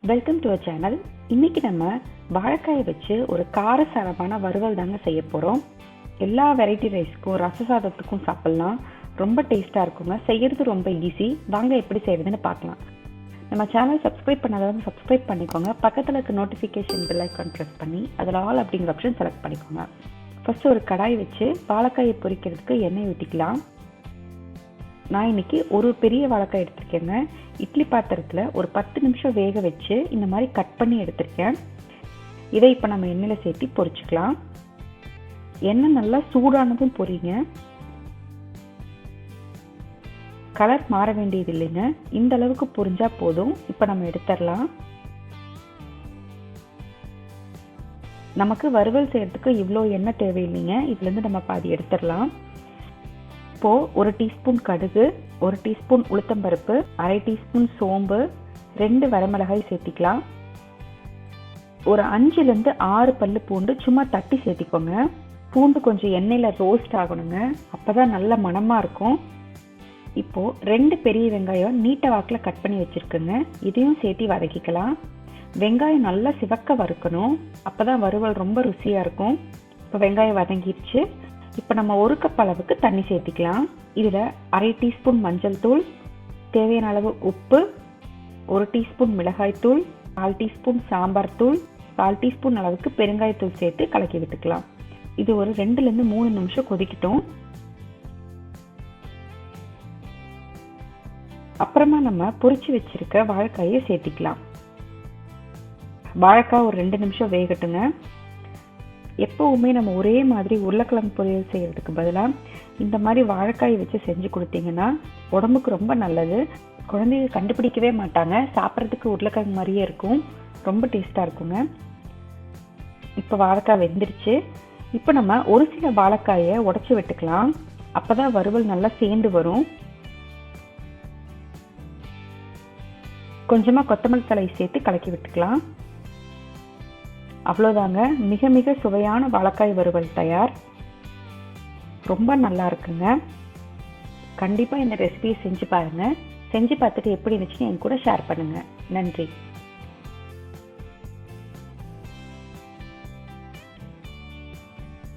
Welcome to our channel. இன்னைக்கு நம்ம வாழைக்காயை வச்சு ஒரு காரசாரமான வறுவல் தாங்க செய்ய போகிறோம். எல்லா வெரைட்டி ரைஸ்க்கும் ரச சாதத்துக்கும் சாப்பிட்லாம். ரொம்ப டேஸ்ட்டாக இருக்குங்க. செய்கிறது ரொம்ப ஈஸி. வாங்க எப்படி செய்யறதுன்னு பார்க்கலாம். நம்ம சேனல் சப்ஸ்கிரைப் பண்ணாதவங்க சப்ஸ்கிரைப் பண்ணிக்கோங்க. பக்கத்தில் இருக்க நோட்டிஃபிகேஷன் பெல் ஐக்கான் ப்ரெஸ் பண்ணி அதில் ஆல் அப்படிங்கிற ஆப்ஷன் செலக்ட் பண்ணிக்கோங்க. ஃபர்ஸ்ட் ஒரு கடாய் வச்சு வாழைக்காயை பொரிக்கிறதுக்கு எண்ணெய் ஊற்றிக்கலாம். நான் இன்னைக்கு ஒரு பெரிய வாழைக்காய் எடுத்திருக்கேங்க. இட்லி பாத்திரத்தில் ஒரு 10 நிமிஷம் வேக வச்சு இந்த மாதிரி கட் பண்ணி எடுத்திருக்கேன். இதை இப்போ நம்ம எண்ணெயில் சேர்த்து பொரிச்சுக்கலாம். எண்ணெய் நல்லா சூடானதும் பொரிங்க. கலர் மாற வேண்டியது இல்லைங்க. இந்த அளவுக்கு பொரிஞ்சா போதும். இப்போ நம்ம எடுத்துடலாம். நமக்கு வறுவல் செய்யறதுக்கு இவ்வளோ எண்ணெய் தேவையில்லைங்க. இதுலேருந்து நம்ம பாதி எடுத்துடலாம். இப்போ 1 டீஸ்பூன் கடுகு, 1 டீஸ்பூன் உளுத்தம்பருப்பு, 1/2 டீஸ்பூன் சோம்பு, 2 வரமிளகாய் சேர்த்திக்கலாம். ஒரு 5லேருந்து 6 பல்லு பூண்டு சும்மா தட்டி சேர்த்திக்கோங்க. பூண்டு கொஞ்சம் எண்ணெயில் ரோஸ்ட் ஆகணுங்க. அப்போதான் நல்ல மணமாக இருக்கும். இப்போ 2 பெரிய வெங்காயம் நீட்ட வாக்கில் கட் பண்ணி வச்சுருக்குங்க. இதையும் சேர்த்து வதக்கிக்கலாம். வெங்காயம் நல்லா சிவக்க வறுக்கணும். அப்போதான் வறுவல் ரொம்ப ருசியாக இருக்கும். இப்போ வெங்காயம் வதங்கிடுச்சு. இப்போ நம்ம 1 கப் அளவுக்கு தண்ணி சேர்த்திக்கலாம். இதில் 1/2 டீஸ்பூன் மஞ்சள் தூள், தேவையான அளவு உப்பு, 1 டீஸ்பூன் மிளகாய் தூள், 1/4 டீஸ்பூன் சாம்பார் தூள், 1/4 டீஸ்பூன் அளவுக்கு பெருங்காயத்தூள் சேர்த்து கலக்கி விட்டுக்கலாம். இது ஒரு 2லேருந்து 3 நிமிஷம் கொதிக்கட்டும். அப்புறமா நம்ம பொரிச்சு வச்சிருக்க வாழைக்காயை சேர்த்திக்கலாம். வாழைக்காய் ஒரு 2 நிமிஷம் வேகட்டுங்க. எப்பவுமே நம்ம ஒரே மாதிரி உருளைக்கிழங்கு பொரியல் செய்யறதுக்கு பதிலாக இந்த மாதிரி வாழைக்காய் வச்சு செஞ்சு கொடுத்தீங்கன்னா உடம்புக்கு ரொம்ப நல்லது. குழந்தைங்க கண்டுபிடிக்கவே மாட்டாங்க. சாப்பிட்றதுக்கு உருளைக்கிழங்கு மாதிரியே இருக்கும். ரொம்ப டேஸ்டாக இருக்குங்க. இப்போ வாழைக்காய் வெந்துருச்சு. இப்போ நம்ம ஒரு சில வாழைக்காயை உடைச்சி விட்டுக்கலாம். அப்போதான் வறுவல் நல்லா சேர்ந்து வரும். கொஞ்சமாக கொத்தமல்லி தழை சேர்த்து கலக்கி விட்டுக்கலாம். அவ்வளோதாங்க. மிக மிக சுவையான வாழைக்காய் வறுவல் தயார். ரொம்ப நல்லா இருக்குங்க. கண்டிப்பாக இந்த ரெசிபியை செஞ்சு பாருங்கள். செஞ்சு பார்த்துட்டு எப்படி இருந்துச்சுன்னு என் கூட ஷேர் பண்ணுங்கள். நன்றி.